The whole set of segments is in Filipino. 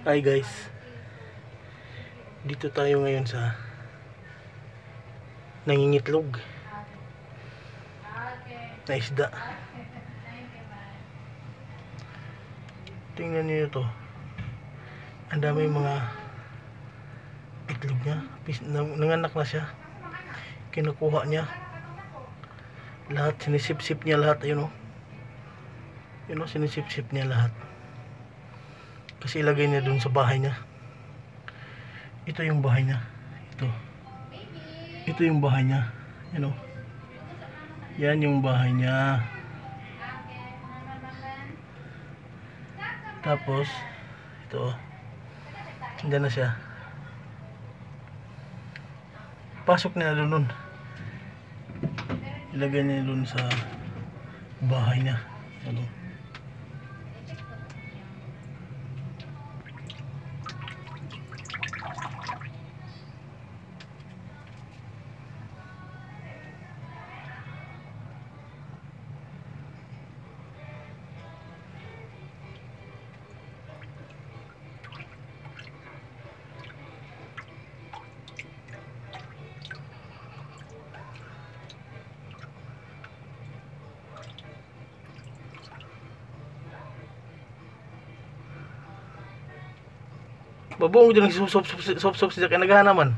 Hi guys, dito tayo ngayon sa nangingitlog na isda. Tingnan niyo to, ang dami mga itlog niya. Nanganak na siya, kinukuha niya lahat, sinisip-sip niya lahat. Ayun o, sinisip-sip niya lahat kasi ilagay niya dun sa bahay niya. Ito yung bahay niya. Ito yung bahay niya. Yan yung bahay niya. Tapos ito, andyan na siya. Pasok niya dun. Ilagay niya dun sa bahay niya. Babuong dyan nagsusop siya kaya naghahanaman.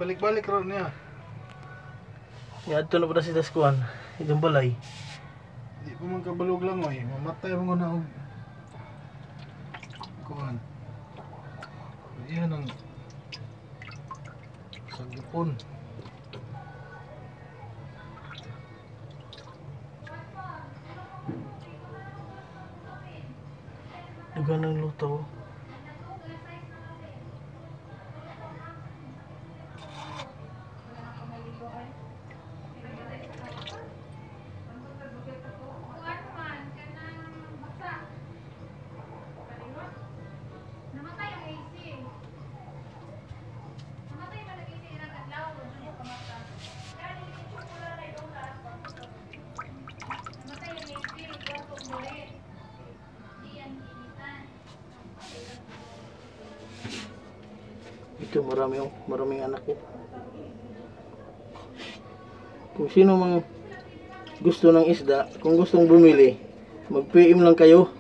Balik-balik ron niya. Ito na po na si Daskuan. Itong balay. Di pa man kabalog lang oy. Mamatay mo na og kuan. Yan ang sagipon. Dugan ng luto. Ito maraming anak ko. Kung sino mang gusto ng isda, kung gustong bumili, mag-PM lang kayo.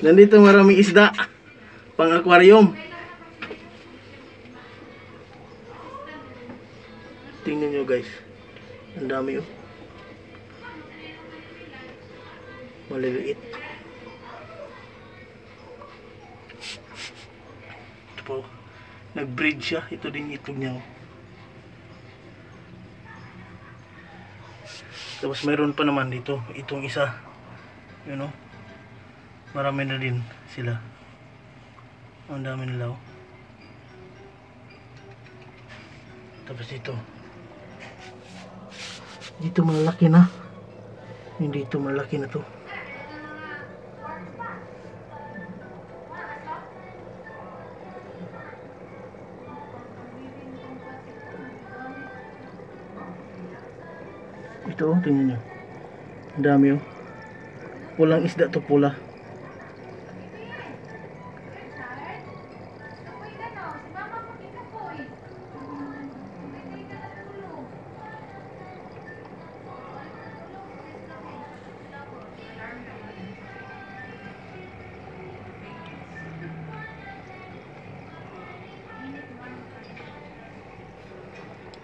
Nandito maraming isda pang aquarium. Tingnan nyo guys, ang dami oh. Maliliit. Ito po, nag-breed siya. Ito din itlog niya oh. Tapos mayroon pa naman dito, itong isa. Yun oh. Marami na din sila. Ang dami nila oh. Tapos dito malaki na. Hindi ito malaki na to. Ito oh, tingnan nyo. Ang dami oh. Pulang isda to, pula.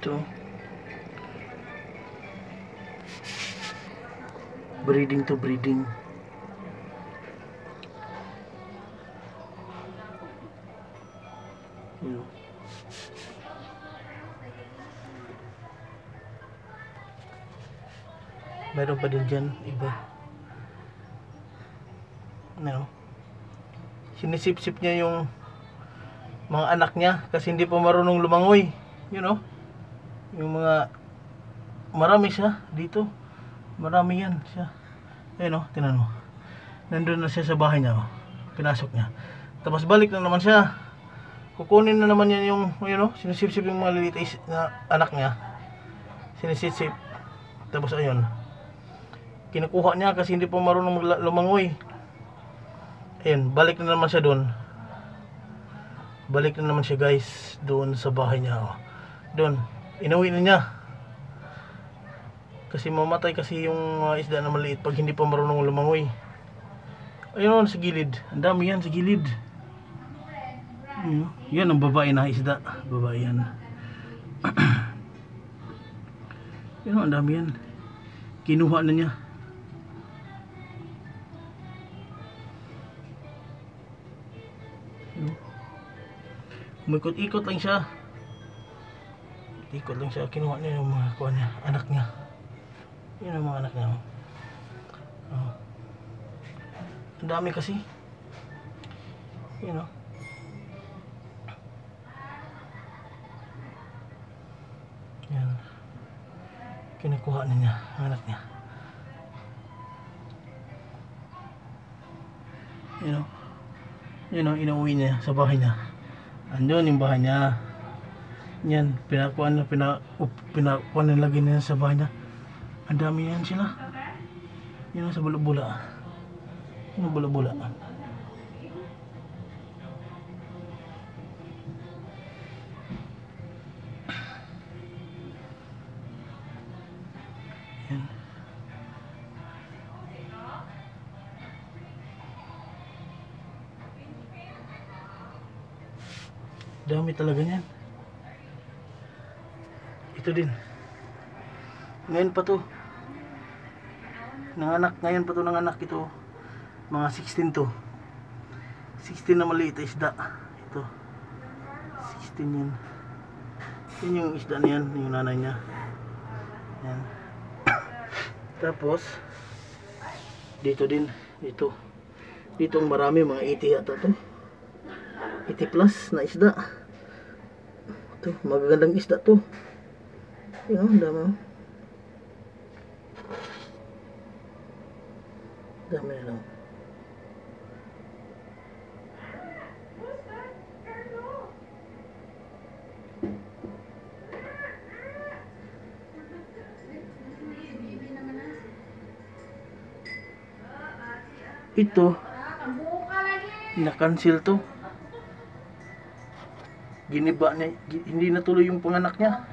Ito breeding to breeding. Meron pa din dyan iba. Sinisip-sip niya yung mga anak niya kasi hindi pa marunong lumangoy. Yung mga marami siya dito. Marami yan siya. Ayun o, tinan mo. Nandun na siya sa bahay niya oh. Pinasok niya. Tapos balik na naman siya. Kukunin na naman yan yung, sinisip-sip yung mga lilit na anak niya. Sinisip-sip. Tapos ayun, kinukuha niya kasi hindi pa marunong lumangoy. Ayun, balik na naman siya doon. Balik na naman siya guys doon sa bahay niya. Oh. Doon, inuwi na niya. Kasi mamatay kasi yung isda na maliit pag hindi pa marunong lumangoy. Ayun sa gilid. Ang dami yan sa gilid. Yan ang babae na isda. Babae yan. Yan ang dami yan. Kinuha na niya. Umikot-ikot lang siya. Ikot lang siya. Kinuha niya yung mga kuha niya. Anak niya. Yan ang mga anak niya. Oh. Ang dami kasi. Yan o. Yan. Kinukuha na niya ang anak niya. Yan o. Yan o. Inuwi niya sa bahay niya. Andun yung bahay niya. Yan. Pinakuan na lagi niya sa bahay niya. Ang dami yan sila. Yan sa bula-bula. Yan ang bula-bula. Yan. Dami talaga niyan. Ito din. Ngayon pa to. Nanganak ngayon pa to, nanganak ito. Mga 16 to. 16 na maliit na isda. Ito. 16 yan. Yan yung isda na yan, yung nanay niya. Yan. Tapos dito din, dito. Dito marami, mga 80 yata to. 80 plus na isda. Ito, magagandang isda to. Yan, dami. Dami na lang. Ito, na-cancel to. Giniba niya, hindi natuloy yung panganak niya.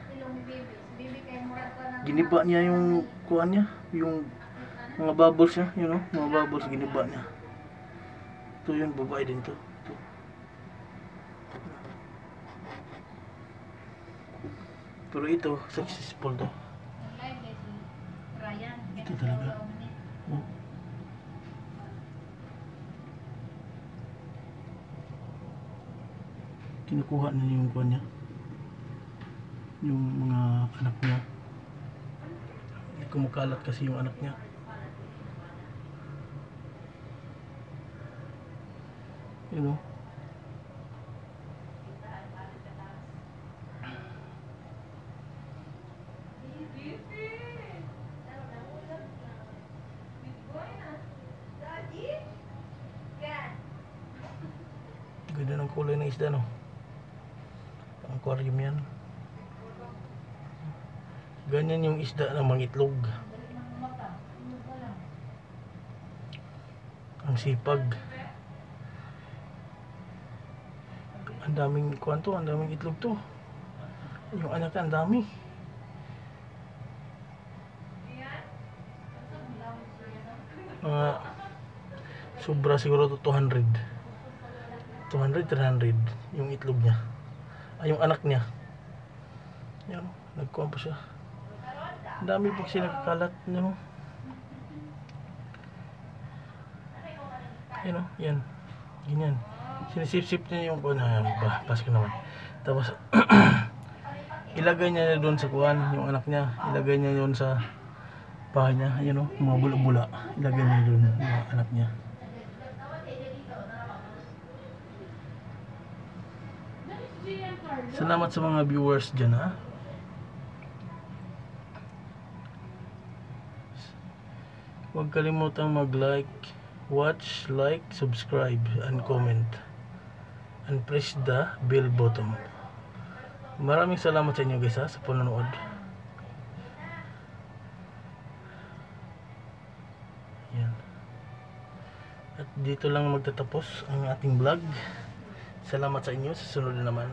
Giniba niya yung kuha niya, yung mga bubbles niya, you know, mga bubbles giniba niya. Ito yun, babae din to. Ito. Pero ito, successful to. Ito talaga. Oh. Kinukuha na niya yung kuha niya. Yung mga anak niya. Kumakalat kasi yung anak niya. You know. Ganda ng kulay ng isda, no? Aquarium yan. Ganyan yung isda ng mga itlog. Ang sipag. Ang daming kwanto, ang daming itlog to. Yung anak ang dami. Sobra siguro to 200. 200, 300 yung itlog niya. Ay, yung anak niya. Yan, nagkuha pa siya. Ang dami pag siya nagkakalat, no? Yan o, yan. Ganyan. Sinisip-sip niya yung kuha na yan. Pas ka naman. Tapos, ilagay niya doon sa kuhan, yung anak niya. Ilagay niya doon sa bahay niya. Ayan o, mga bula-bula. Ilagay niya doon yung anak niya. Salamat sa mga viewers dyan, ha. Huwag kalimutang mag-like, watch, like, subscribe, and comment. And press the bell button. Maraming salamat sa inyo guys, ha, sa panonood. Yan. At dito lang magtatapos ang ating vlog. Salamat sa inyo. Sa sunod na naman.